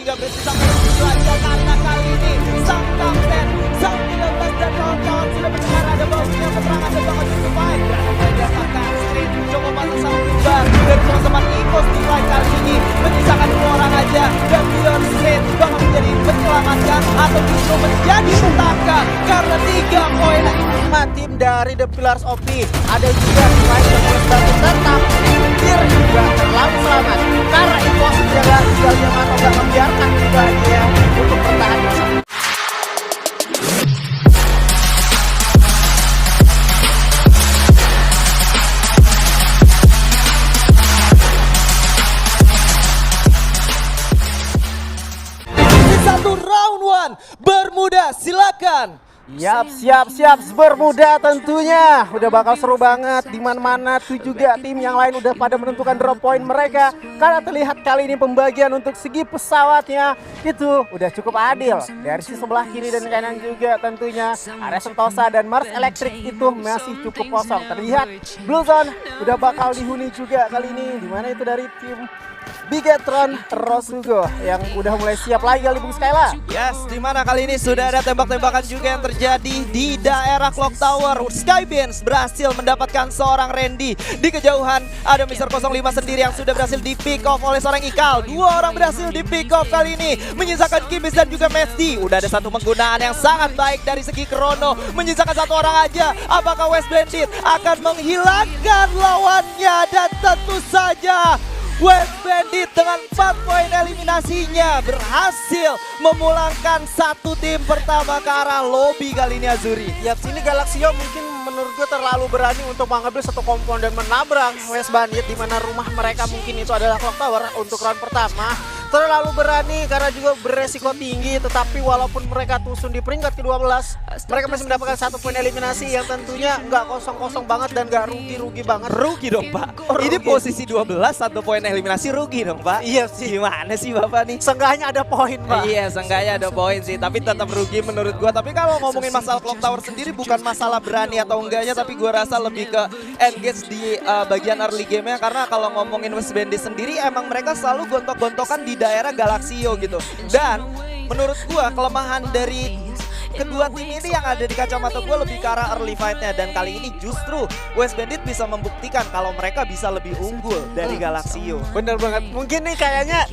3 berarti sampai aja karena kali ini sang kapten, sang 13 dan kawan-kawan sudah mendengar ada baunya peperangan dan bakal survive. Berada kakak Street coba pasang sang bubar dari teman-teman Ecos di line kali ini menyisakan 2 orang aja dan Beyond Street bakal menjadi menyelamatkan atau justru menjadi petaka karena 3 poin. 5 tim dari The Pillars OP ada juga selain yang harus bantu tetap Dir juga terlalu selamat karena Ecos menjaga tinggalnya atau gak membiarkan juga dia untuk bertahan bersama. Satu round 1 Bermuda silakan. Siap bermuda tentunya. Udah bakal seru banget di mana-mana tuh juga tim yang lain udah pada menentukan drop point mereka. Karena terlihat kali ini pembagian untuk segi pesawatnya itu udah cukup adil. Dari sisi sebelah kiri dan kanan juga tentunya area Sentosa dan Mars Electric itu masih cukup kosong. Terlihat Blue Zone udah bakal dihuni juga kali ini. Dimana itu dari tim Bigetron Rosugo yang udah mulai siap lagi kali Bung Skyla. Yes, dimana kali ini sudah ada tembak-tembakan juga yang terjadi di daerah Clock Tower. Skybeams berhasil mendapatkan seorang Randy. Di kejauhan ada Mr. 05 sendiri yang sudah berhasil di pick off oleh seorang Ikal. 2 orang berhasil di pick off kali ini, menyisakan Kimis dan juga Mesdi. Udah ada satu penggunaan yang sangat baik dari segi Krono, menyisakan 1 orang aja. Apakah West Bandit akan menghilangkan lawannya? Dan tentu saja West Bandit dengan 4 poin eliminasinya berhasil memulangkan 1 tim pertama ke arah lobby kali ini Azuri. Ya sini Galaxio mungkin menurut gue terlalu berani untuk mengambil 1 kompon dan menabrak West Bandit di mana rumah mereka mungkin itu adalah Clock Tower untuk round pertama. Terlalu berani karena juga beresiko tinggi, tetapi walaupun mereka tusun di peringkat ke-12 mereka masih mendapatkan 1 poin eliminasi yang tentunya nggak kosong-kosong banget dan nggak rugi-rugi banget. Rugi dong Pak, ini posisi 12 1 poin eliminasi, rugi dong Pak. Iya sih, gimana sih Bapak nih? Seenggaknya ada poin Pak. Iya, seenggaknya ada poin sih, tapi tetap rugi menurut gua. Tapi kalau ngomongin masalah Clock Tower sendiri bukan masalah berani atau enggaknya, tapi gua rasa lebih ke engage di bagian early game-nya. Karena kalau ngomongin West Bandit sendiri emang mereka selalu gontok-gontokan di daerah Galaxio gitu. Dan menurut gua kelemahan dari kedua tim ini yang ada di kacamata gue lebih ke arah early fight-nya. Dan kali ini justru West Bandit bisa membuktikan kalau mereka bisa lebih unggul dari Galaxio. Bener banget. Mungkin nih kayaknya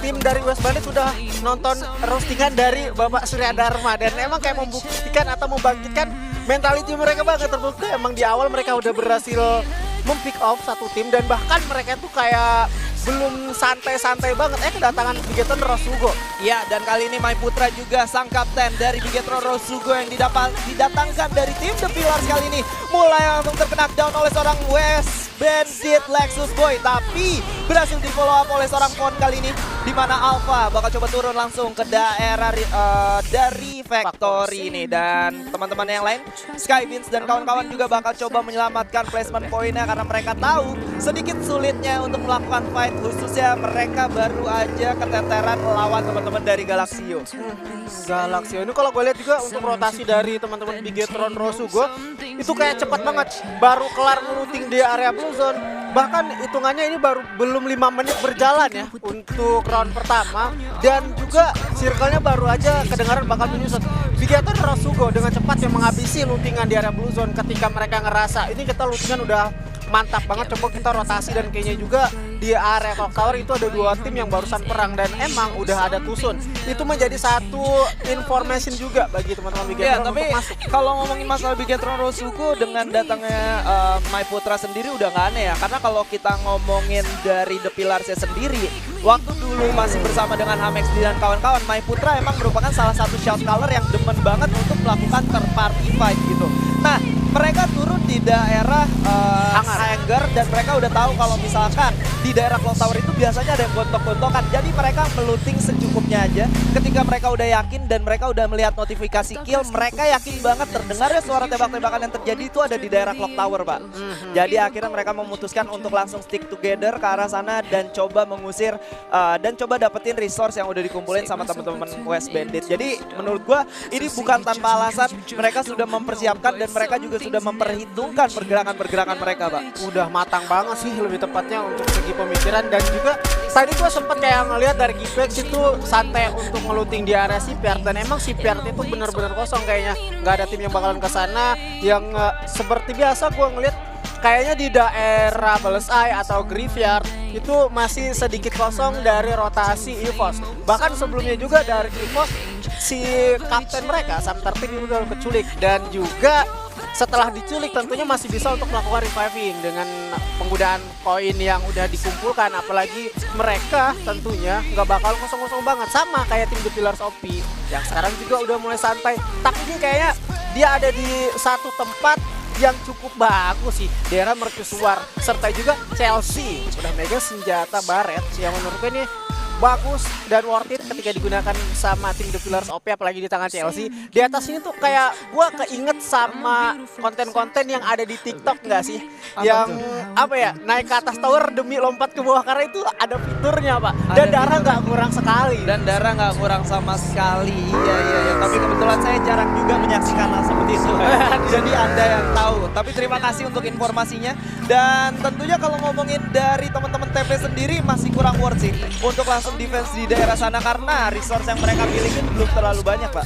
tim dari West Bandit sudah nonton roastingan dari Bapak Surya Dharma dan emang kayak membuktikan atau membangkitkan mentality mereka banget. Terbukti emang di awal mereka udah berhasil mempick off 1 tim dan bahkan mereka tuh kayak belum santai-santai banget kedatangan Bigetron Rosugo. Ya, dan kali ini Mai Putra juga sang kapten dari Bigetron Rosugo yang didatangkan dari tim The Pillars kali ini mulai langsung terkena down oleh seorang West Bandit Lexus Boy, tapi berhasil di follow up oleh seorang Pon kali ini, di mana Alpha bakal coba turun langsung ke daerah dari Factory ini. Dan teman-teman yang lain Skybeams dan kawan-kawan juga bakal coba menyelamatkan placement poinnya karena mereka tahu sedikit sulitnya untuk melakukan fight, khususnya mereka baru aja keteteran melawan teman-teman dari Galaxio. Galaxio ini kalau gue lihat juga untuk rotasi dari teman-teman Bigetron Rosugo itu kayak cepat banget, baru kelar meluting di area Blue Zone. Bahkan hitungannya ini belum 5 menit berjalan ya untuk round pertama, dan juga circle-nya baru aja kedengaran bakal menyusut. Bigetron Rosugo dengan cepat yang menghabisi lootingan di area Blue Zone ketika mereka ngerasa ini kita lootingan udah mantap banget, coba kita rotasi. Dan kayaknya juga di area Clock Tower itu ada 2 tim yang barusan perang dan emang udah ada tusun. Itu menjadi satu information juga bagi teman-teman Bigetron tapi untuk masuk. Kalau ngomongin masalah Bigetron Rosugo dengan datangnya Mai Putra sendiri udah gak aneh ya. Karena kalau kita ngomongin dari The Pillars-nya sendiri, waktu dulu masih bersama dengan Hamex dan kawan-kawan, Mai Putra emang merupakan salah satu shout caller yang demen banget untuk melakukan third party fight gitu. Nah, mereka turun di daerah hangar dan mereka udah tahu kalau misalkan di daerah Clock Tower itu biasanya ada yang gontok-gontokan. Jadi mereka meluting secukupnya aja. Ketika mereka udah yakin dan mereka udah melihat notifikasi kill, mereka yakin banget terdengarnya suara tembak-tembakan yang terjadi itu ada di daerah Clock Tower, Pak. Jadi akhirnya mereka memutuskan untuk langsung stick together ke arah sana dan coba mengusir dan coba dapetin resource yang udah dikumpulin sama teman-teman West Bandit. Jadi menurut gua ini bukan tanpa alasan, mereka sudah mempersiapkan dan mereka juga sudah memperhitungkan pergerakan-pergerakan mereka, Pak. Udah matang banget sih lebih tepatnya untuk segi pemikiran. Dan juga tadi gua sempet kayak ngeliat dari Givex itu santai untuk ngeluting di area CPR, dan emang CPR itu bener-bener kosong kayaknya, nggak ada tim yang bakalan ke sana. Yang seperti biasa gua ngeliat kayaknya di daerah Balesai atau Graveyard itu masih sedikit kosong dari rotasi EVOS. Bahkan sebelumnya juga dari EVOS si kapten mereka Sam Tertin udah keculik, dan juga setelah diculik tentunya masih bisa untuk melakukan reviving dengan penggunaan koin yang udah dikumpulkan. Apalagi mereka tentunya nggak bakal kosong-kosong banget, sama kayak tim The Pillars OP yang sekarang juga udah mulai santai. Tapi ini kayaknya dia ada di satu tempat yang cukup bagus sih, daerah mercusuar, serta juga Chelsea udah mega senjata baret yang menurut gue ini bagus dan worth it ketika digunakan sama tim The Pillars OP, apalagi di tangan Chelsea. Di atas ini tuh kayak gua keinget sama konten-konten yang ada di TikTok nggak sih? Yang apa ya, naik ke atas tower demi lompat ke bawah, karena itu ada fiturnya, Pak. Dan darah nggak kurang sekali. Dan darah nggak kurang sama sekali. Iya. Tapi kebetulan saya jarang juga menyaksikan hal seperti itu. Jadi Anda yang tahu. Tapi terima kasih untuk informasinya. Dan tentunya kalau ngomongin dari teman-teman TP sendiri masih kurang worth sih untuk langsung defense di daerah sana, karena resource yang mereka miliki belum terlalu banyak, Pak.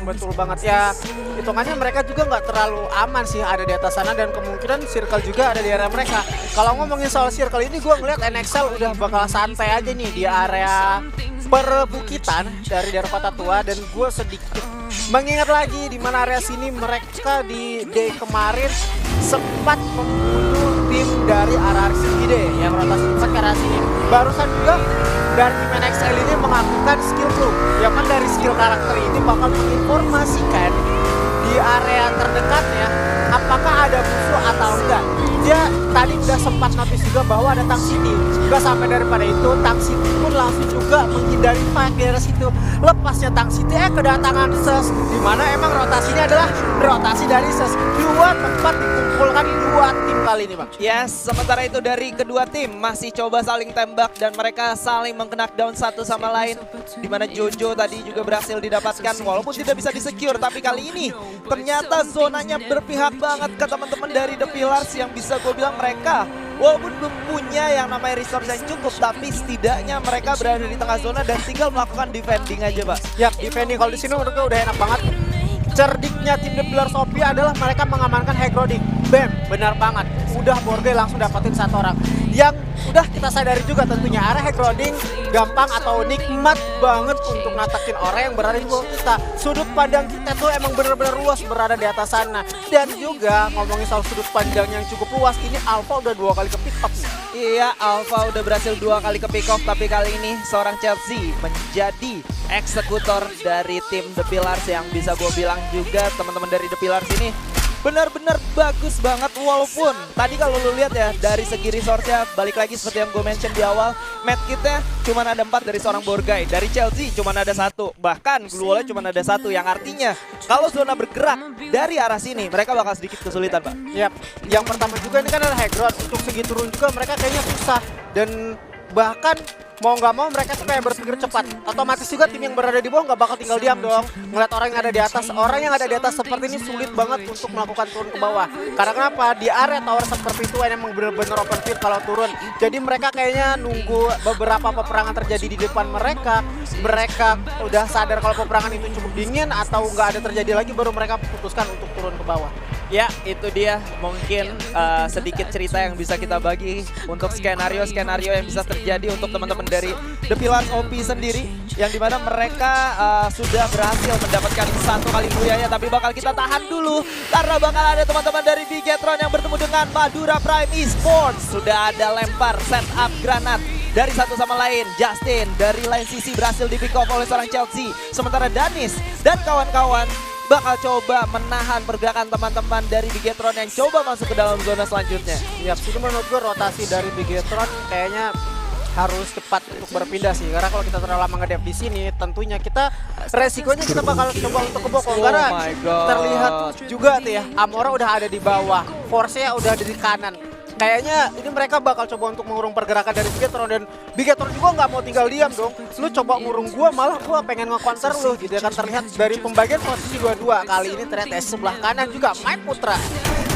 Betul banget ya. Hitungannya mereka juga nggak terlalu aman sih ada di atas sana, dan kemungkinan circle juga ada di area mereka. Kalau ngomongin soal circle ini, gue ngeliat NXL udah bakal santai aja nih di area perbukitan dari daerah Kota Tua. Dan gue sedikit mengingat lagi di mana area sini mereka di day kemarin sempat membunuh tim dari arah RCD yang rotasi cepat ke arah sini. Barusan juga dari tim NXL ini melakukan skill clue, yang mana dari skill karakter ini bakal menginformasikan di area terdekatnya apakah ada musuh atau enggak. Dia tadi udah sempat notice juga bahwa ada Tang City. Gak sampai daripada itu, Tang City pun langsung juga menghindari fight di area situ. Lepasnya Tang City kedatangan SES, dimana emang rotasinya adalah rotasi dari SES. Dua tempat dikumpulkan dua tim kali ini, Bang. Yes, sementara itu dari kedua tim masih coba saling tembak dan mereka saling meng-knockdown satu sama lain. Dimana Jojo tadi juga berhasil didapatkan walaupun tidak bisa disecure, tapi kali ini ternyata zonanya berpihak banget ke teman-teman dari The Pillars yang bisa gue bilang mereka walaupun belum punya yang namanya resource yang cukup, tapi setidaknya mereka berada di tengah zona dan tinggal melakukan defending aja, Pak. Ya, defending kalau di sini menurut gue udah enak banget. Cerdiknya tim The Pillars OP adalah mereka mengamankan Hegroding. Bam, benar banget. Udah Borge langsung dapetin satu orang. Yang udah kita sadari juga tentunya area Hegroding gampang atau nikmat banget untuk ngatakin orang yang berada di bawah kita. Sudut pandang kita tuh emang bener-bener luas berada di atas sana. Dan juga ngomongin soal sudut pandang yang cukup luas, ini Alpha udah 2 kali ke pick off nih. Iya, Alpha udah berhasil 2 kali ke pick off, tapi kali ini seorang Chelsea menjadi eksekutor dari tim The Pillars yang bisa gue bilang juga teman-teman dari The Pillars ini benar-benar bagus banget. Walaupun tadi kalau lu lihat ya dari segi resource-nya, balik lagi seperti yang gue mention di awal, medkitnya cuma ada 4 dari seorang Borgai, dari Chelsea cuma ada 1, bahkan Gluolnya cuma ada 1, yang artinya kalau zona bergerak dari arah sini mereka bakal sedikit kesulitan, Pak. Yap, yang pertama juga ini kan adalah Hegron. Untuk segi turun juga mereka kayaknya susah, dan bahkan mau nggak mau mereka tuh kayak berpikir cepat. Otomatis juga tim yang berada di bawah nggak bakal tinggal diam dong ngeliat orang yang ada di atas. Orang yang ada di atas seperti ini sulit banget untuk melakukan turun ke bawah. Karena kenapa? Di area tower seperti itu emang bener-bener open field kalau turun. Jadi mereka kayaknya nunggu beberapa peperangan terjadi di depan mereka. Mereka udah sadar kalau peperangan itu cukup dingin atau nggak ada terjadi lagi, baru mereka putuskan untuk turun ke bawah. Ya, itu dia mungkin sedikit cerita yang bisa kita bagi untuk skenario-skenario yang bisa terjadi untuk teman-teman dari The Pillars OP sendiri, yang dimana mereka sudah berhasil mendapatkan 1 kali buaya, tapi bakal kita tahan dulu karena bakal ada teman-teman dari Bigetron yang bertemu dengan Madura Prime Esports. Sudah ada lempar setup granat dari satu sama lain. Justin dari lain sisi berhasil di pick off oleh seorang Chelsea, sementara Danis dan kawan-kawan bakal coba menahan pergerakan teman-teman dari Bigetron yang coba masuk ke dalam zona selanjutnya. Ya, itu menurut gue rotasi dari Bigetron kayaknya harus cepat untuk berpindah sih, karena kalau kita terlalu lama nge-dev di sini tentunya kita resikonya kita bakal coba untuk kebokong. Karena terlihat juga tuh ya, Amora udah ada di bawah, Force-nya udah ada di kanan. kayaknya ini mereka bakal coba untuk mengurung pergerakan dari Bigetron, dan Bigetron juga nggak mau tinggal diam dong. Lu coba ngurung gua, malah gua pengen nge-counter lu gitu ya kan. Terlihat dari pembagian posisi dua-dua kali ini ternyata sebelah kanan juga Mai Putra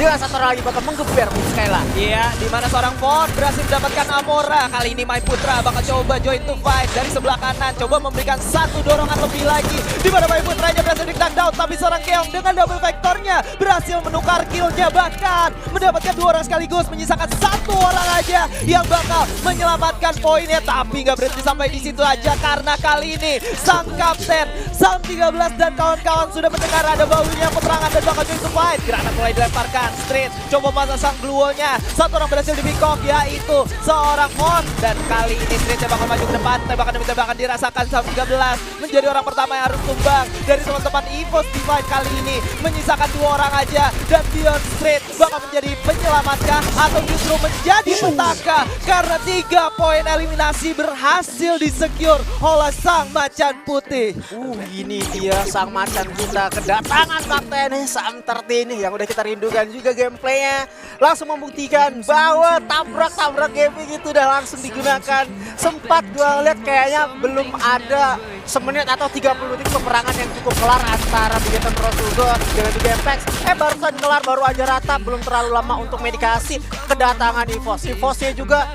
dengan satu orang lagi bakal menggeber Skyla. Iya, di mana seorang Ford berhasil mendapatkan Amora. Kali ini Mai Putra bakal coba join to fight dari sebelah kanan, coba memberikan satu dorongan lebih lagi. Di mana Mai Putranya berhasil di-knockdown, tapi seorang Keong dengan double vektornya berhasil menukar killnya, bahkan mendapatkan 2 orang sekaligus, menyisakan 1 orang aja yang bakal menyelamatkan poinnya. Tapi nggak berhenti sampai di situ aja, karena kali ini sang kapten, sang 13 dan kawan-kawan sudah mendengar ada baunya peperangan dan bakal join to fight. Granat mulai dilemparkan. Street coba masa sang gluonya, 1 orang berhasil di pick off, yaitu seorang Mon, dan kali ini Street bakal maju ke depan. Tembakan demi tembakan dirasakan sang 13 menjadi orang pertama yang harus tumbang dari teman-teman EVOS Divide. Kali ini menyisakan 2 orang aja, dan Dion Street bakal menjadi penyelamatkah atau justru menjadi petaka, karena 3 poin eliminasi berhasil disecure oleh sang macan putih. Ini dia sang macan kita, kedatangan kapten Sam 13 yang udah kita rindukan juga gameplaynya. Langsung membuktikan bahwa tabrak-tabrak gaming itu udah langsung digunakan. Sempat gua lihat kayaknya belum ada semenit atau 30 detik peperangan yang cukup kelar antara Bigetron Rosugo dengan juga Apex. Barusan kelar, baru aja rata, belum terlalu lama untuk medikasi. Kedatangan EVOS. EVOS-nya juga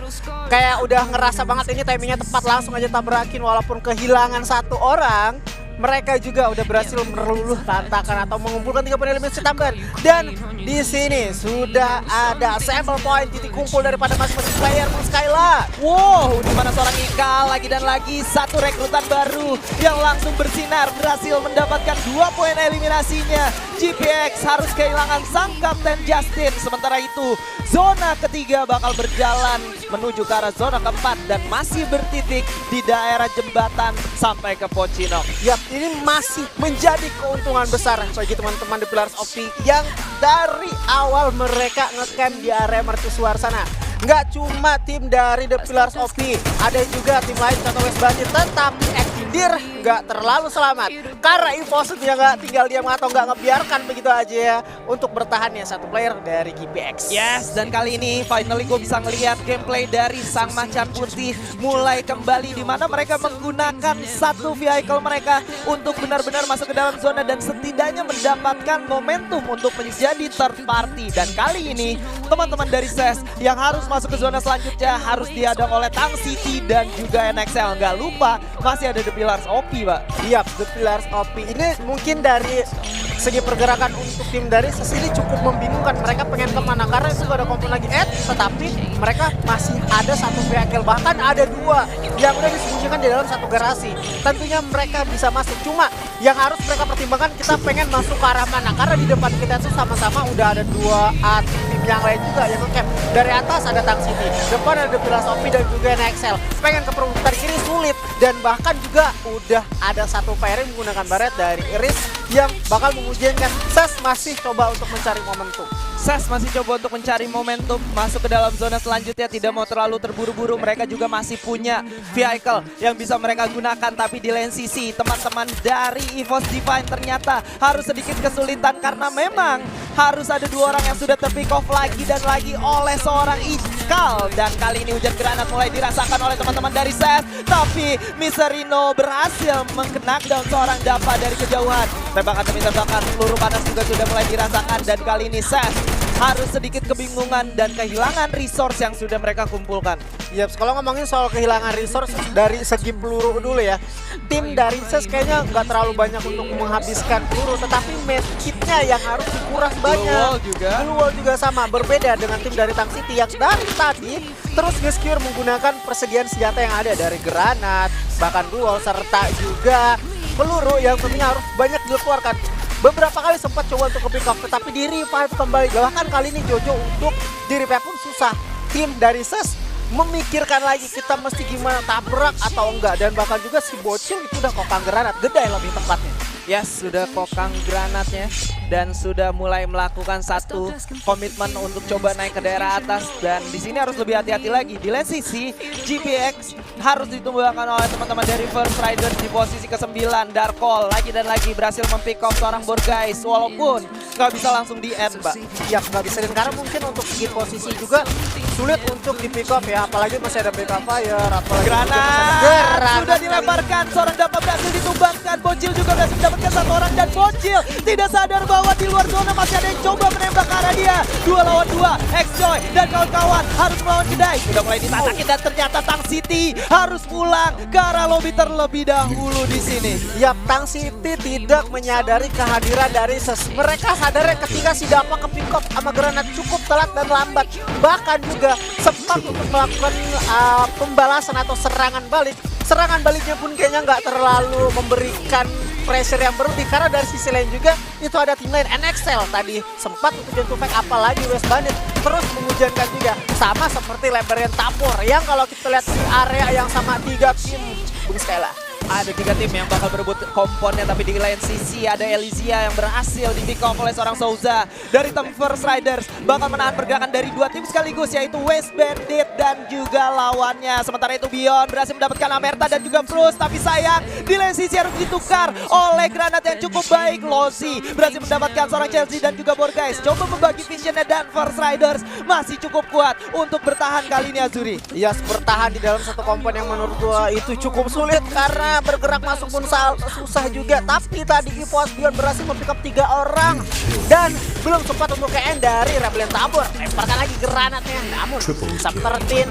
kayak udah ngerasa banget ini timingnya tepat, langsung aja tabrakin walaupun kehilangan 1 orang. Mereka juga udah berhasil meluluh lantakan atau mengumpulkan 3 poin eliminasi tambahan. Dan di sini sudah ada sampel point titik kumpul daripada masing-masing player Skyla. Wow, di mana seorang Ika lagi dan lagi, 1 rekrutan baru yang langsung bersinar, berhasil mendapatkan 2 poin eliminasinya. GPX harus kehilangan sang kapten Justin. Sementara itu zona ketiga bakal berjalan menuju ke arah zona keempat dan masih bertitik di daerah jembatan sampai ke Pochinok. Yap, ini masih menjadi keuntungan besar bagi teman-teman The Pillars of P yang dari awal mereka ngecamp di area mercusuar sana. Nggak cuma tim dari The Pillars of P, ada juga tim lain contoh West Bandit, tetapi Extindir nggak terlalu selamat karena EVOS yang nggak tinggal diam atau nggak ngebiarkan begitu aja ya untuk bertahan ya satu player dari GPX. Yes, dan kali ini finally gue bisa ngelihat gameplay dari sang macan putih mulai kembali, di mana mereka menggunakan 1 vehicle mereka untuk benar-benar masuk ke dalam zona dan setidaknya mendapatkan momentum untuk menjadi third party. Dan kali ini teman-teman dari SES yang harus masuk ke zona selanjutnya harus dihadang oleh Tang City dan juga NXL. Nggak lupa masih ada The Pillars OP, Pak. Iya, The Pillars OP ini mungkin dari segi pergerakan untuk tim dari SES ini cukup membingungkan. Mereka pengen kemana karena itu gak ada kompon lagi tetapi mereka masih ada 1 vehicle, bahkan ada 2 yang udah disembunyikan di dalam 1 garasi. Tentunya mereka bisa masuk, cuma yang harus mereka pertimbangkan kita pengen masuk ke arah mana, karena di depan kita tuh sama-sama udah ada 2 tim yang lain juga yang ngecamp. Dari atas ada Tang City, depan ada The Pillars OP dan juga NXL. Pengen ke perumputan kiri sulit, dan bahkan juga udah ada 1 pairing menggunakan baret dari Iris yang bakal mengujikan. SES masih coba untuk mencari momentum. SES masih coba untuk mencari momentum masuk ke dalam zona selanjutnya, tidak mau terlalu terburu-buru. Mereka juga masih punya vehicle yang bisa mereka gunakan, tapi di lain sisi teman-teman dari EVOS Divine ternyata harus sedikit kesulitan karena memang harus ada 2 orang yang sudah terpick off lagi dan lagi oleh seorang Ikal. Dan kali ini hujan granat mulai dirasakan oleh teman-teman dari SES, tapi Miserino berhasil meng-knockdown seorang Dava dari kejauhan. Tembakan demi tembakan, peluru panas juga sudah mulai dirasakan, dan kali ini SES harus sedikit kebingungan dan kehilangan resource yang sudah mereka kumpulkan. Yap, kalau ngomongin soal kehilangan resource dari segi peluru dulu ya, tim dari SES kayaknya nggak terlalu banyak untuk menghabiskan peluru, tetapi medkitnya yang harus dikuras banyak. Blue Wall juga sama, berbeda dengan tim dari Tang City yang dari tadi terus nge-secure menggunakan persediaan senjata yang ada dari granat, bahkan Blue Wall, serta juga peluru yang tentunya harus banyak dikeluarkan. Beberapa kali sempat coba untuk ke pick off, tetapi di revive kembali. Bahkan kali ini Jojo untuk di revive pun susah. Tim dari SES memikirkan lagi kita mesti gimana, tabrak atau enggak. Dan bahkan juga si Bocil itu udah kokang granat, gede lebih tepatnya. Yes, sudah kokang granatnya dan sudah mulai melakukan satu komitmen untuk coba naik ke daerah atas, dan di sini harus lebih hati-hati lagi. Di lain sisi, GPX harus ditumbangkan oleh teman-teman dari First Riders di posisi ke-9. Darkol lagi dan lagi berhasil mempick off seorang Borgais walaupun nggak bisa langsung di end, Mbak. Ya nggak bisa, dan karena mungkin untuk segi posisi juga sulit untuk di pick up ya, apalagi masih ada backup fire, apalagi Granat sudah dilemparkan, seorang dapat berhasil ditumbangkan. Bocil juga berhasil mendapatkan satu orang, dan Bocil tidak sadar bahwa di luar zona masih ada yang coba menembak ke arah dia. 2 lawan 2, Xjoy dan kawan-kawan harus melawan Kedai. Sudah mulai ditataki dan ternyata Tang City harus pulang ke arah lobby terlebih dahulu di sini. Ya, Tang City tidak menyadari kehadiran dari mereka sadar ketika si Dapa ke pick up sama granat cukup telat dan lambat. Bahkan juga sempat untuk melakukan pembalasan atau serangan balik. Serangan baliknya pun kayaknya nggak terlalu memberikan pressure yang berlebih, karena dari sisi lain juga itu ada tim lain NXL tadi sempat untuk jatuh fake, apalagi West Bandit terus mengujankan juga, sama seperti Liberian Tabor yang kalau kita lihat di area yang sama 3 tim Bung Stella. Ada 3 tim yang bakal berebut komponnya, tapi di lain sisi ada Elysia yang berhasil di pick off oleh seorang Souza dari tim First Riders, bakal menahan pergerakan dari 2 tim sekaligus, yaitu West Bandit dan juga lawannya. Sementara itu Bion berhasil mendapatkan Amerta dan juga Frust, tapi sayang di lain sisi harus ditukar oleh granat yang cukup baik. Lozi berhasil mendapatkan seorang Chelsea dan juga Borgais, coba membagi visionnya, dan First Riders masih cukup kuat untuk bertahan kali ini. Azuri, ya, bertahan di dalam satu kompon yang menurut gua itu cukup sulit, karena bergerak masuk pun susah juga. Tapi tadi Ipos Bion berhasil mempick up 3 orang dan belum sempat untuk KN dari Rebellion Tabor. Lemparkan lagi granatnya, namun Sub-13,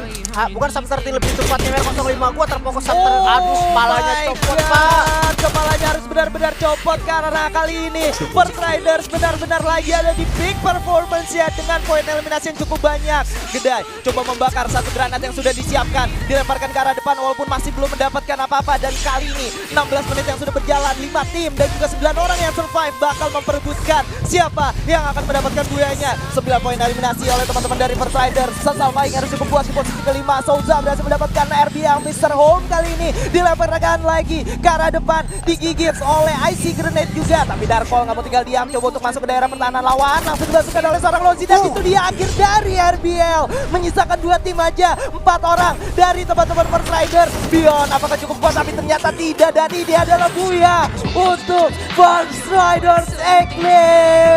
bukan Sub-13 lebih tepatnya 05 gua terfokus Sub-13. Aduh, kepalanya copot, Pak. Kepalanya harus benar-benar copot karena kali ini First Riders benar-benar lagi ada di peak performance ya, dengan poin eliminasi yang cukup banyak. Kedai coba membakar satu granat yang sudah disiapkan, dilemparkan ke arah depan walaupun masih belum mendapatkan apa-apa, dan kali ini 16 menit yang sudah berjalan, 5 tim dan juga 9 orang yang survive bakal memperebutkan siapa yang akan mendapatkan buyanya. 9 poin eliminasi oleh teman-teman dari First Riders. Sesal Maing harus cukup puas di posisi ke-5. Souza berhasil mendapatkan RB yang Mr. Home kali ini, dilemparkan lagi ke arah depan, digigit oleh IC Grenade juga, tapi Darkol nggak mau tinggal diam, coba untuk masuk ke daerah pertahanan lawan, langsung dimasukkan oleh seorang Lozi, dan itu dia akhir dari RBL. Menyisakan 2 tim aja, 4 orang dari teman-teman First Riders. Bion apakah cukup kuat? Tapi ternyata tidak, dan ini adalah buya untuk First Riders Eclipse.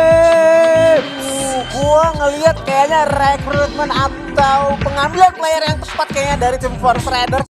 Gua ngelihat kayaknya rekrutmen atau pengambilan player yang tepat kayaknya dari tim First Riders